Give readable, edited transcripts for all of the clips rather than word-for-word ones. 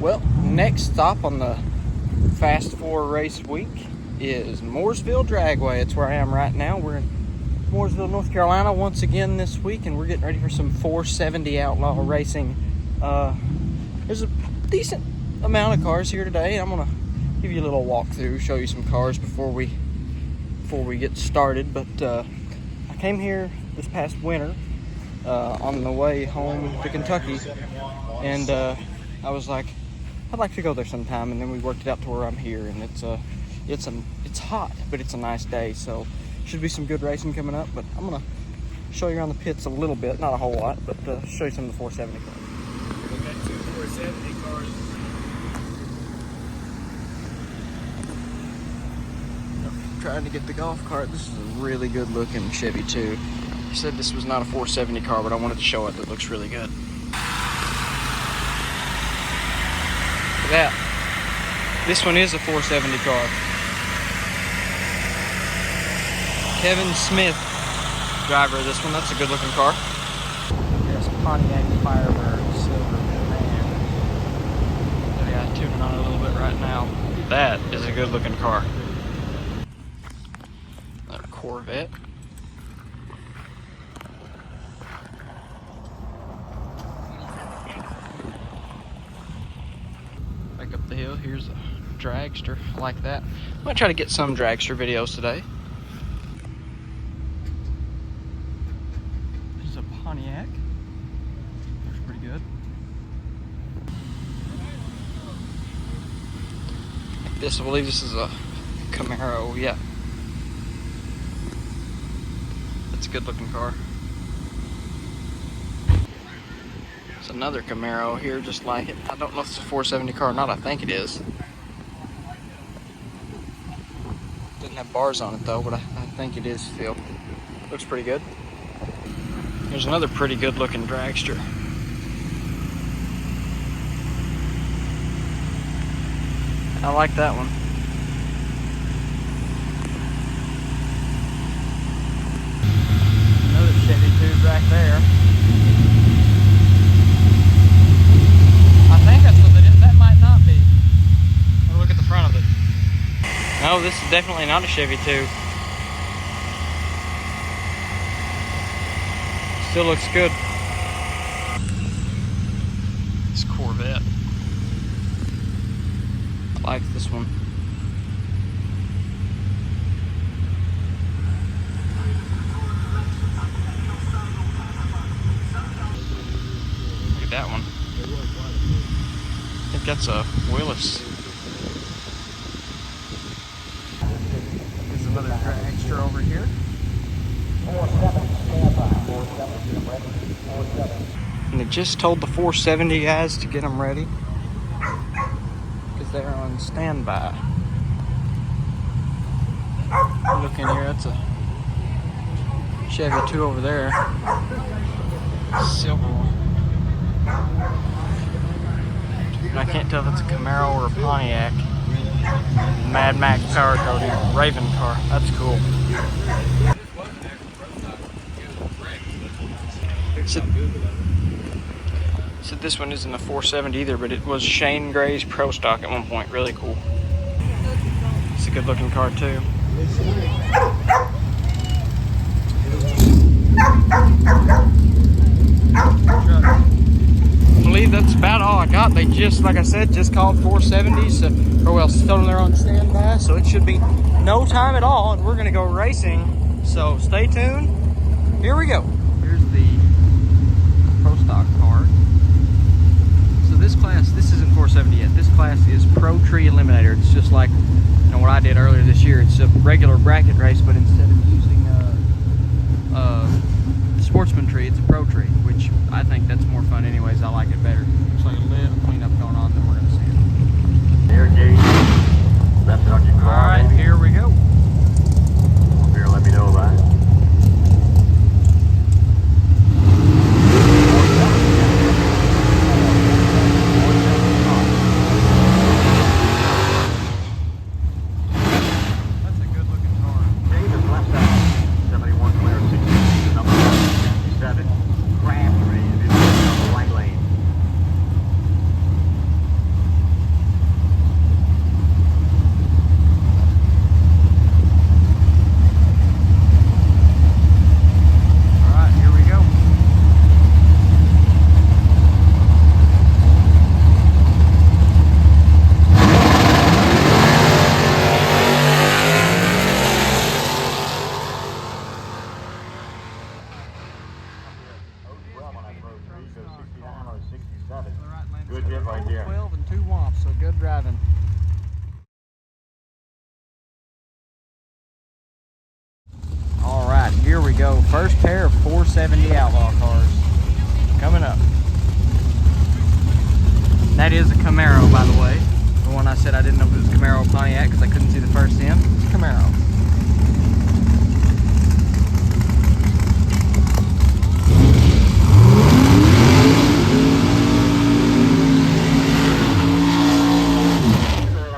Well, next stop on the Fast 4 race week is Mooresville Dragway. It's where I am right now. We're in Mooresville, North Carolina once again this week, and we're getting ready for some 470 Outlaw racing. There's a decent amount of cars here today. I'm gonna give you a little walkthrough, show you some cars before we get started. But I came here this past winter on the way home to Kentucky, and I was like, I'd like to go there sometime, and then we worked it out to where I'm here, and it's hot, but it's a nice day, so should be some good racing coming up. But I'm gonna show you around the pits a little bit, not a whole lot, but show you some of the 470 cars. We got two 470 cars. Trying to get the golf cart. This is a really good looking Chevy too. He said this was not a 470 car, but I wanted to show it. It looks really good. Look at that. This one is a 470 car. Kevin Smith, driver of this one. That's a good looking car. There's Pontiac Firebird Silver Man. Yeah, tuning on it a little bit right now. That is a good looking car. Another Corvette. Back up the hill, here's a Dragster. I like that. I'm gonna try to get some Dragster videos today. There's a Pontiac. Looks pretty good. I believe this is a Camaro, yeah. It's a good looking car. There's another Camaro here just like it. I don't know if it's a 470 car or not. I think it is. Doesn't have bars on it though, but I think it is still. Looks pretty good. There's another pretty good looking Dragster. I like that one. Another Chevy tube right there. I think that's what it is. That might not be. I'll look at the front of it. No, this is definitely not a Chevy tube. Still looks good. This Corvette. I like this one. Look at that one. I think that's a Willis. There's another Dragster over here. And they just told the 470 guys to get them ready because they're on standby. Look in here, that's a Chevy 2 over there. Silver one. And I can't tell if it's a Camaro or a Pontiac. Mad Max power coating, Raven car. That's cool. Said this one isn't a 470 either, but it was Shane Gray's Pro Stock at one point. Really cool. It's a good looking car too. I believe that's about all I got. They just, like I said, just called 470s, or well, told them they're on standby, so it should be no time at all, and we're gonna go racing. So stay tuned. Here we go. Here's the Pro Stock car. So this class, this isn't 470 yet. This class is Pro Tree Eliminator. It's just like, you know, what I did earlier this year. It's a regular bracket race, but instead of using the Sportsman tree, it's a Pro Tree, which I think that's more fun anyways. I like it better. Looks like a little cleanup going on, then we're gonna see it. Air gauge, left on your car. All right, here we go. Here, let me know about it. right there. 12 and 2 whomps, so good driving. All right, here we go. First pair of 470 Outlaw cars coming up. That is a Camaro, by the way. The one I said I didn't know if it was Camaro or Pontiac because I couldn't see the first end. It's Camaro.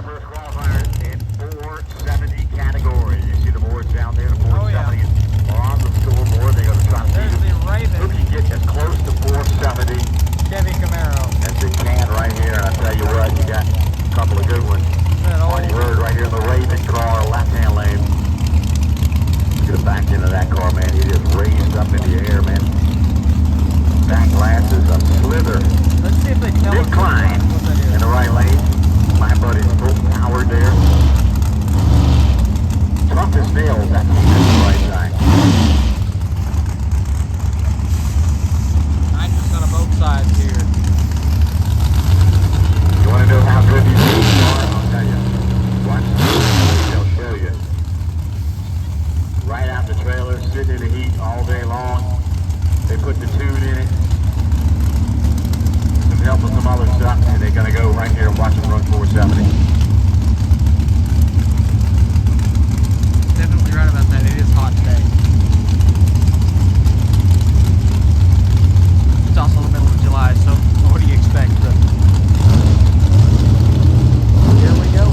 First qualifier in 470 category. You see the boards down there, the 470 are on the scoreboard. They're going to try to There's see the Raven who can get as close to 470 Chevy Camaro. as they can right here. And I tell you what, you got a couple of good ones. That old Marty Bird right here in the Raven car, left-hand lane. Could have backed into that car, man. He just raised up in the air, man. Back glass is a slither. Let's see if they tell us Big climb what that in is. the right lane. My buddy's full power there. Tough as nails, that keep it the right side. Nitrous on both sides here. You want to know how good these wheels are? I'll tell you. Watch this. They'll show you. Right out the trailer, sitting in the heat all day long. They put the tune in it. Some help with some other stuff, and they're going to go right here and watch them run 470. Definitely right about that. It is hot today. It's also the middle of July, so what do you expect? But here we go.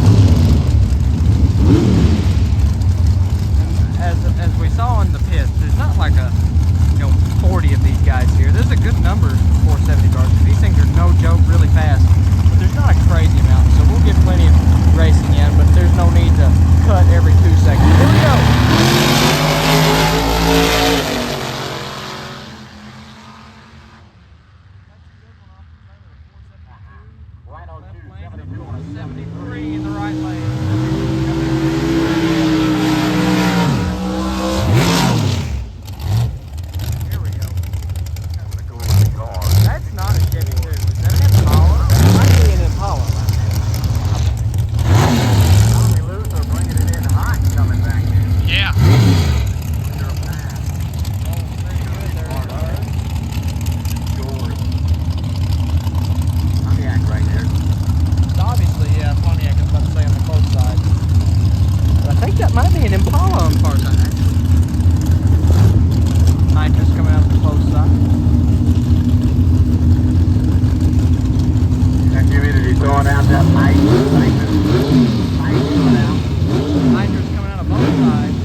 And as we saw in the pits, there's not like a 40 of these guys here. There's a good number of 470 cars. These things are no joke, really fast. But there's not a crazy amount, so we'll get plenty of racing in, but there's no need to cut every 2 seconds. Here we go! Right on Left 272 on a 73 in the right lane. Here we go. That's not a Chevy 2. Is that an Impala? That might be an Impala. How we lose or bringing it in hot coming back in. Yeah. Pontiac right here. Obviously, yeah, Pontiac is about to say on the close side. But I think that might be an Impala on the far side, actually. Nitrous coming out the close side. That humidity throwing out that light. Light coming out. Nitrous coming out of both sides.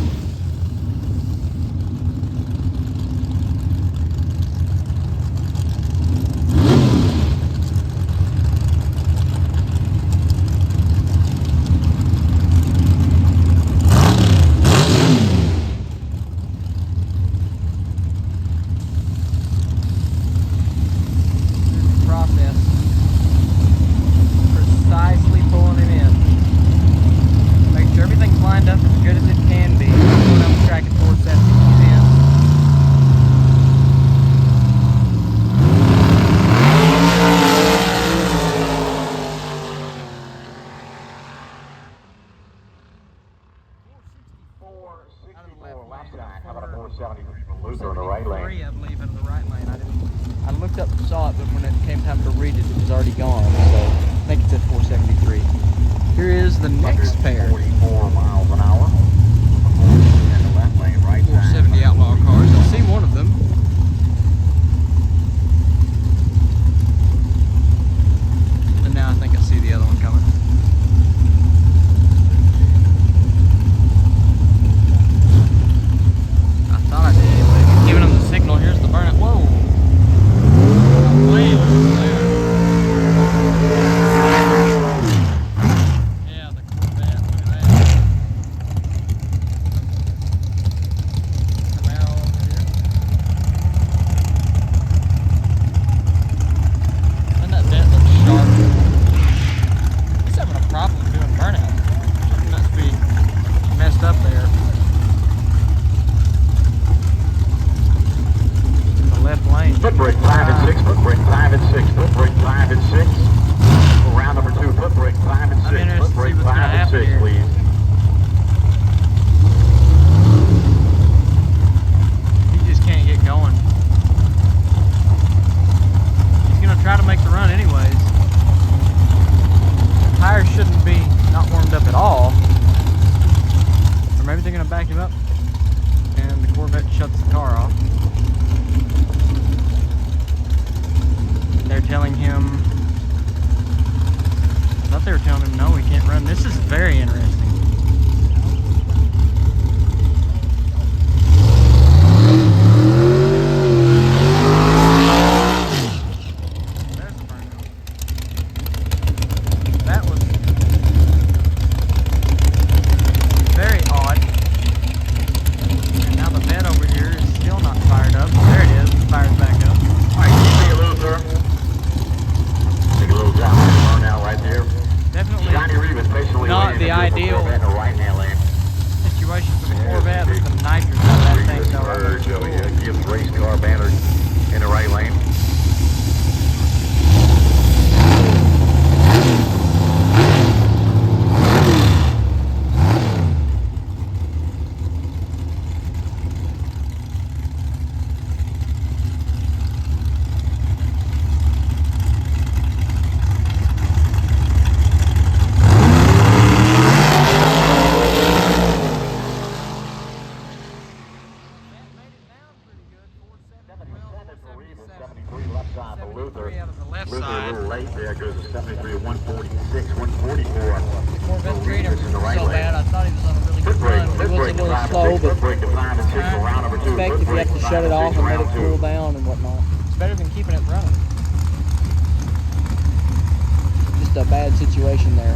Process. Precisely pulling it in. Make sure everything's lined up as good as it can be. Going down the track at 470 in. Left side. How about a 470 Luther in the right lane? 73, I believe, in the right lane. I looked up and saw it, but when it came time to read it, it was already gone. So I think it said 473. Here is the next pair. 44 miles an hour. In the left lane, right side. 470 Outlaw cars. I see one of them. And now I think I see the other one coming. I thought I did, but he's giving them the signal. Here's the burnout. Whoa! Way over there. Yeah, the Corvette. Look at that. thought they were telling him no, he can't run. This is very interesting. There's the burnout. That was very odd. And now the bed over here is still not fired up. There it is. It fires back up. Alright, take a little, sir. Take a little drop on the burnout right there. Definitely Johnny Reeves patiently not waiting the to ideal in the right-hand lane. situation for the Corvette with the nitrous out of that thing. So Merge, gives race car banner in the right lane. If you have to shut it off and let it cool down and whatnot. It's better than keeping it running. Just a bad situation there.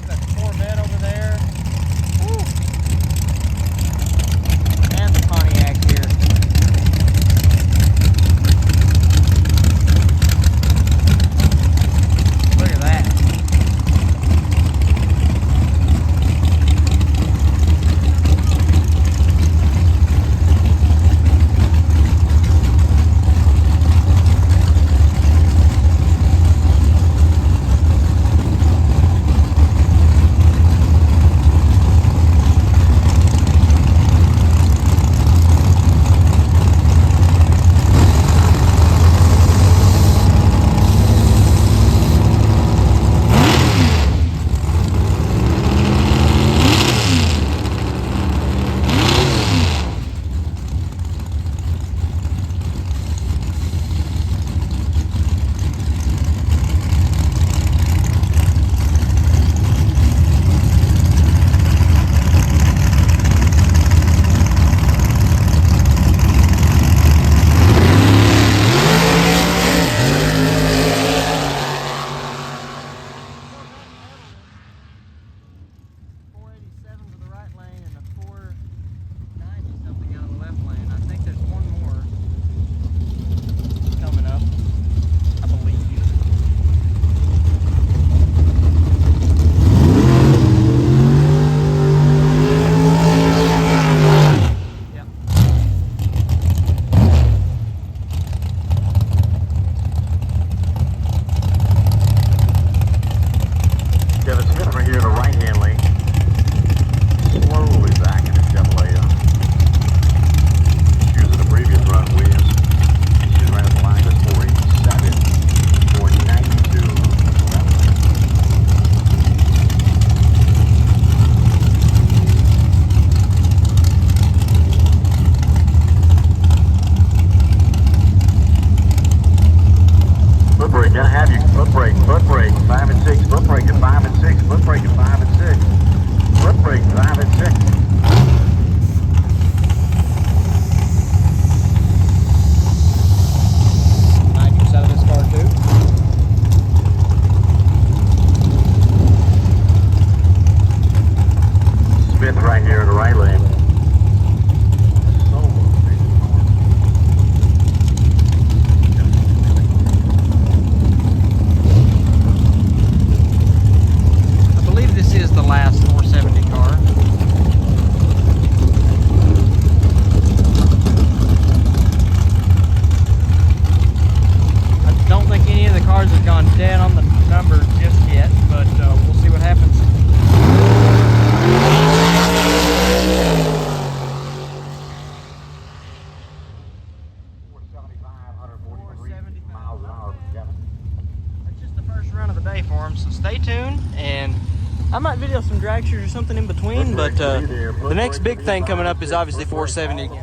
That Corvette over there. Woo. And the Pontiac here. Look at that. dragsters or something in between, but the next big thing coming up is obviously 470 again.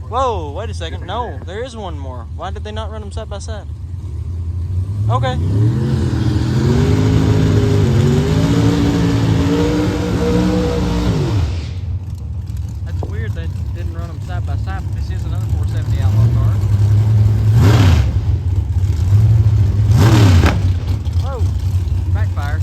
Whoa, wait a second. No, there is one more. Why did they not run them side by side? Okay. That's weird they didn't run them side by side, but this is another 470 Outlaw car. Whoa, backfire.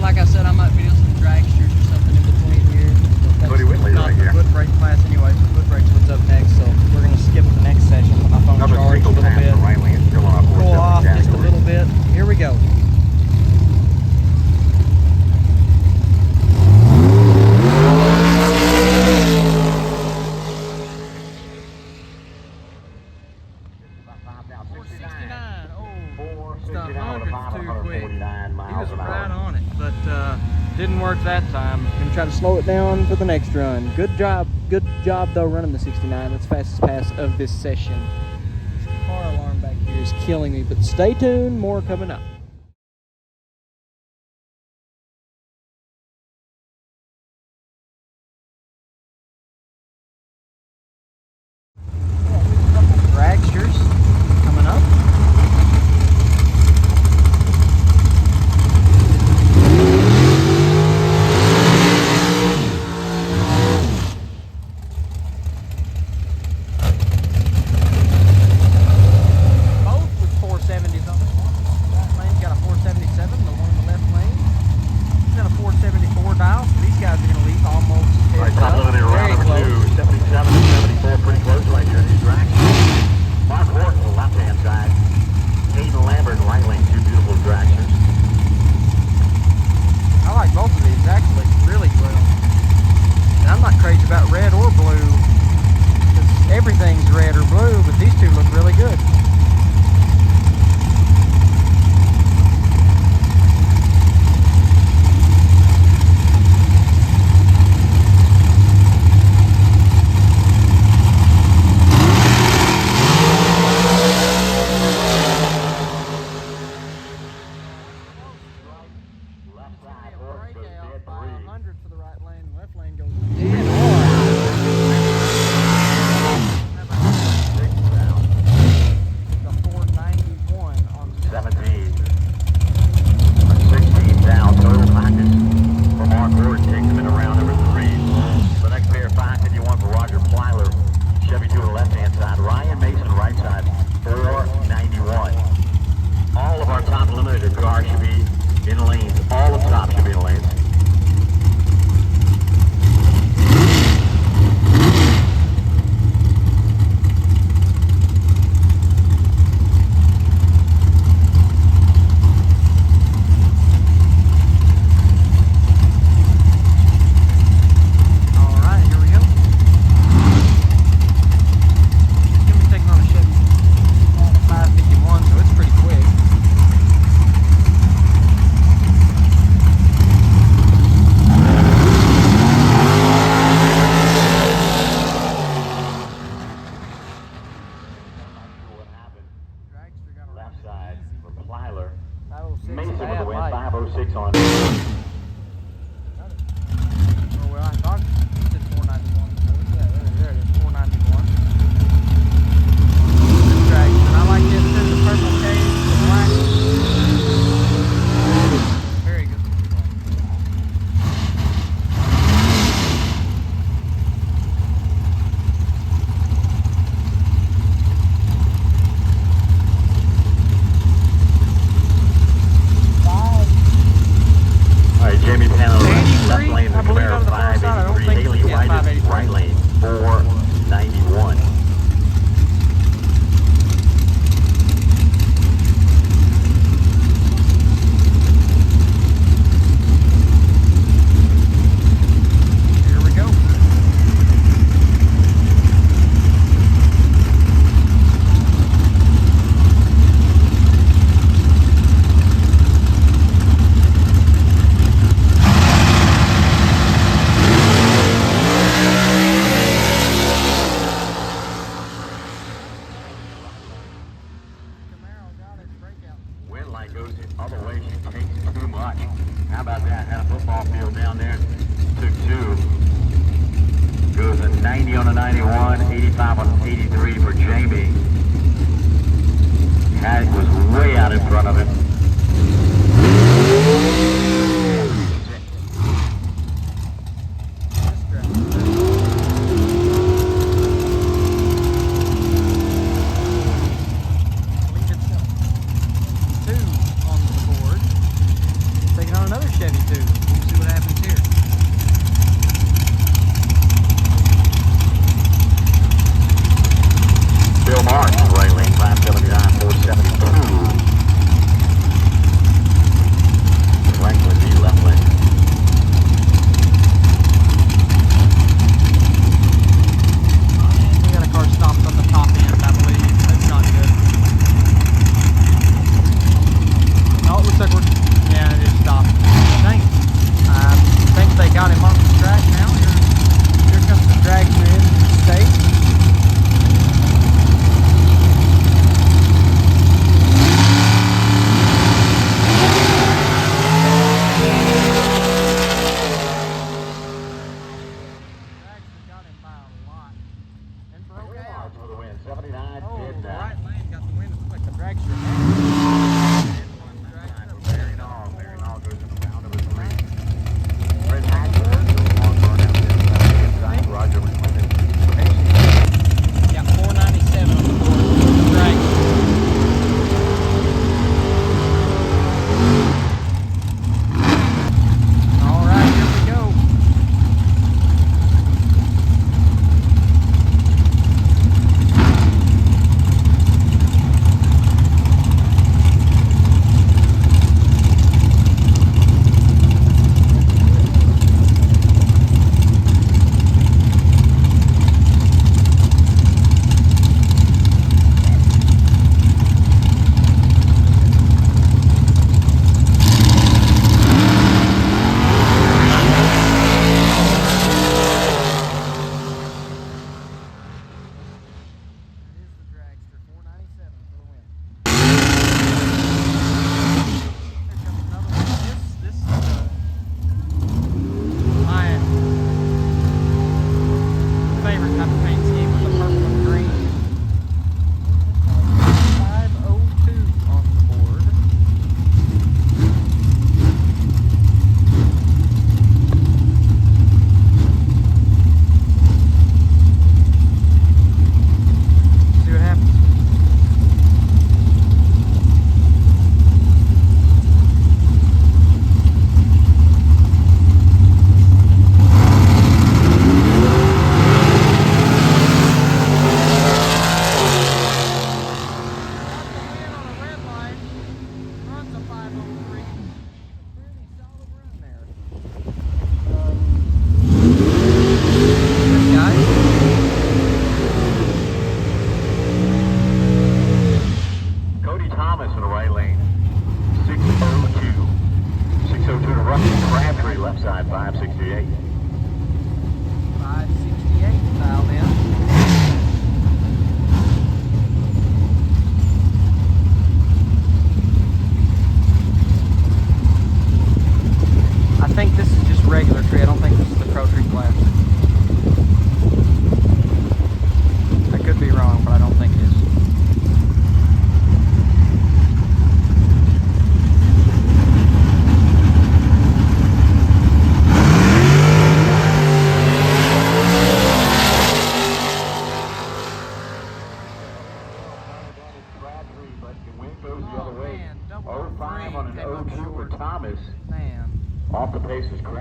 Like I said, I might video some dragsters or something in between here. Cody Whitley not right the here. foot brake class anyway, so foot brake's what's up next, so we're going to skip the next session. Put my phone Another charged a single little pass bit. for Riley and still on a Pull 470 off just a category. little bit. Here we go. Didn't work that time. Gonna try to slow it down for the next run. Good job though running the 69. That's the fastest pass of this session. This car alarm back here is killing me, but stay tuned, more coming up. Dragsters coming up. Everything's red or blue, but these two look really good. Mason with the win, 506 on. Oh, well, I thought it said 491. Yeah, there it is, 491. Good Dragster. I like this too, the purple cage, the black. Very good. Jamie Panel, left 83, lane, I believe, out of the far side. I don't 583, think Haley it's White, 583. right lane, 491. Here we go. had a football field down there. Took two. Goes a 90 on a 91, 85 on 83 for Jamie. Caddick was way out in front of him.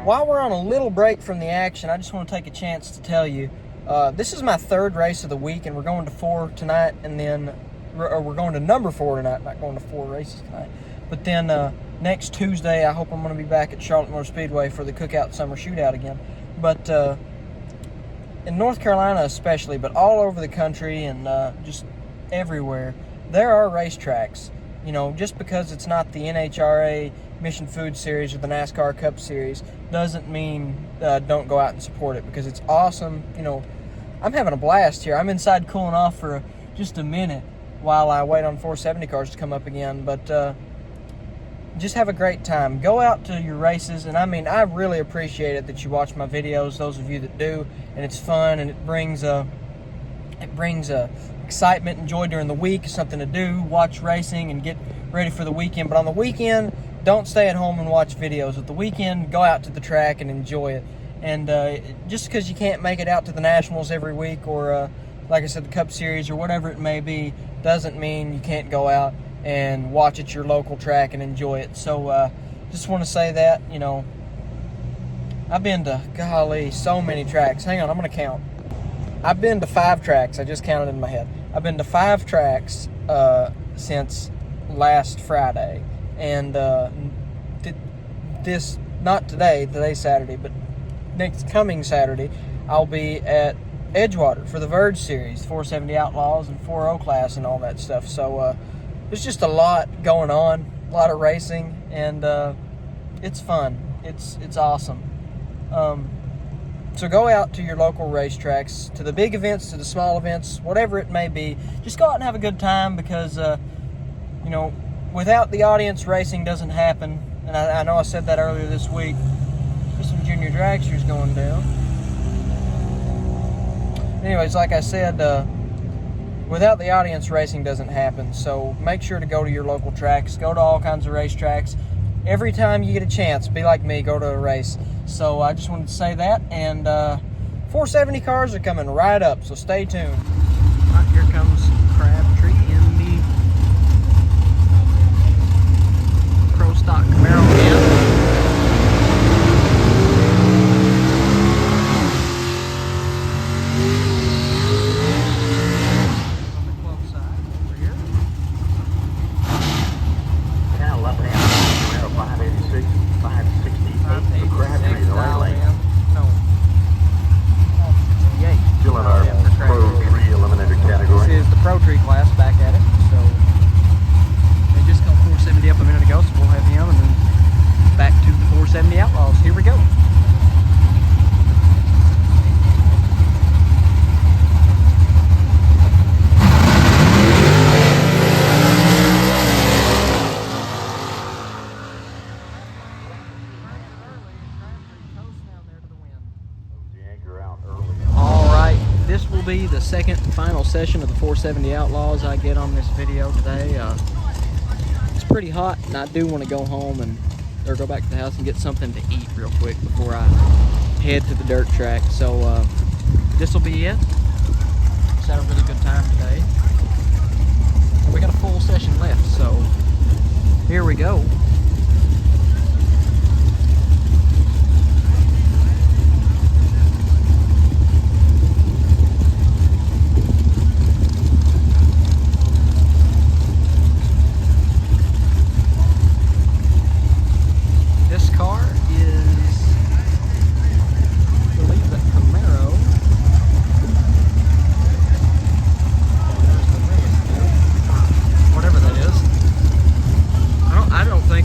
While we're on a little break from the action, I just want to take a chance to tell you, this is my third race of the week, and we're going to 4 tonight, and then we're going to number 4 tonight, not going to 4 races tonight. But then next Tuesday, I hope I'm going to be back at Charlotte Motor Speedway for the Cookout Summer Shootout again. But in North Carolina especially, but all over the country and just everywhere, there are racetracks. You know, just because it's not the NHRA Mission Food Series or the NASCAR Cup Series doesn't mean don't go out and support it, because it's awesome. You know, I'm having a blast here. I'm inside cooling off for just a minute while I wait on 470 cars to come up again. But just have a great time. Go out to your races, and I mean, I really appreciate it that you watch my videos, those of you that do, and it's fun, and it brings excitement and joy during the week, something to do, watch racing and get ready for the weekend. But on the weekend, don't stay at home and watch videos. At the weekend, go out to the track and enjoy it. And just because you can't make it out to the Nationals every week, or like I said, the Cup Series or whatever it may be, doesn't mean you can't go out and watch at your local track and enjoy it. So just want to say that, you know, I've been to, golly, so many tracks. Hang on, I'm going to count. I've been to 5 tracks. I just counted in my head. I've been to 5 tracks since last Friday. And this, not today, today's Saturday, but next coming Saturday, I'll be at Edgewater for the Verge Series, 470 Outlaws and 4.0 class and all that stuff. So there's just a lot going on, a lot of racing, and it's fun. It's awesome. So go out to your local racetracks, to the big events, to the small events, whatever it may be. Just go out and have a good time, because, you know, without the audience, racing doesn't happen. And I know I said that earlier this week. There's some junior dragsters going down. Anyways, like I said, without the audience, racing doesn't happen. So make sure to go to your local tracks. Go to all kinds of racetracks. Every time you get a chance, be like me, go to a race. So I just wanted to say that, and 470 cars are coming right up, so stay tuned. Right, here comes Crabtree in the Pro Stock Camaro van. On the club side, over here. Now left-hand Camaro 586, 568 for Crabtree in the right lane. No. 58. Still in our Pro Tree Eliminator category. This is the Pro Tree class, back at it. So they just come 470 up a minute ago, so we'll have him, and then back to the 470 Outlaws. Here we go. This will be the second and final session of the 470 Outlaws I get on this video today. It's pretty hot, and I do want to go home or go back to the house and get something to eat real quick before I head to the dirt track. So this will be it. Just had a really good time today. We got a full session left, so here we go. This car is, I believe, that Camaro. There's the whatever that is. I don't think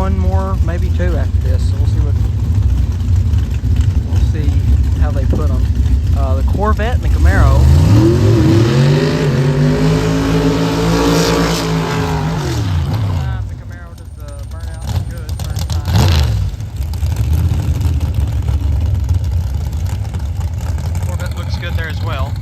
one more, maybe two after this. So we'll see how they put them. The Corvette and the Camaro. The Camaro does the burnout good first time. Corvette looks good there as well.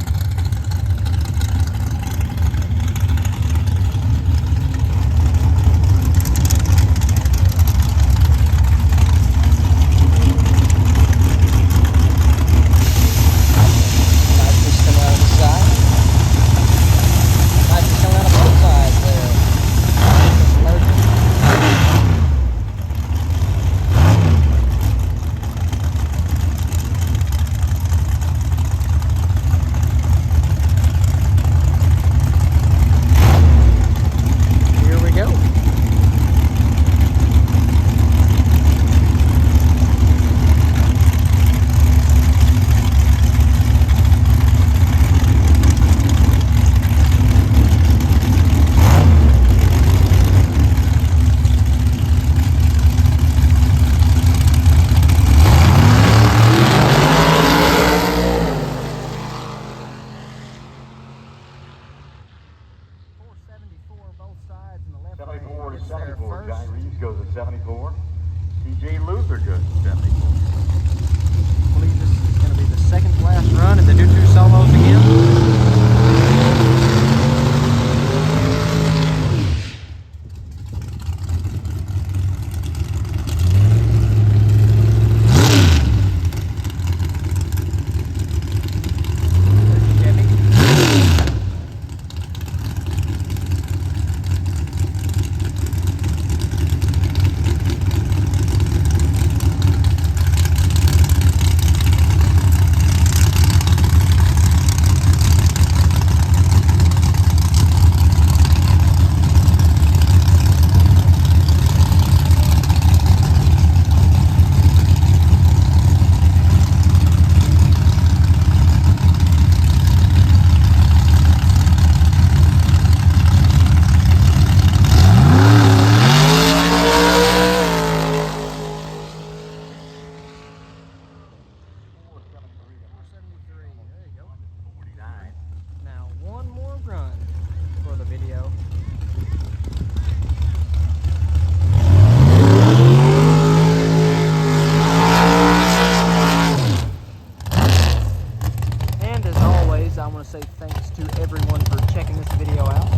I want to say thanks to everyone for checking this video out.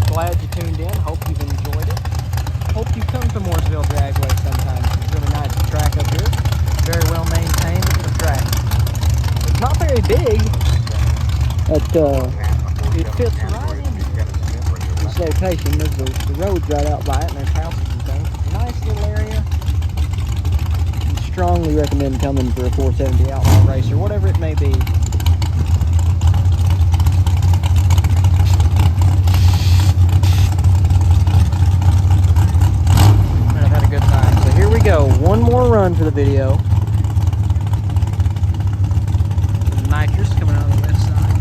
Glad you tuned in. Hope you've enjoyed it. Hope you come to Mooresville Dragway sometime. It's really nice track up here. Very well maintained track. It's not very big, but it fits right in this location. There's the road's right out by it, and there's houses and things. It's a nice little area. I strongly recommend coming for a 470 Outlaw race or whatever it may be. Go one more run for the video. Nitrous coming out of the left side.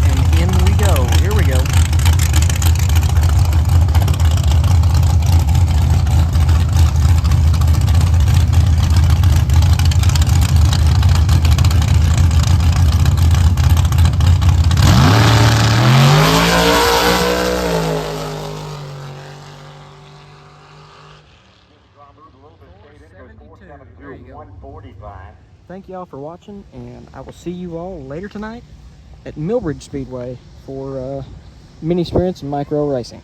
And in we go. Here we go. There you go. Thank you all for watching, and I will see you all later tonight at Millbridge Speedway for mini sprints and micro racing.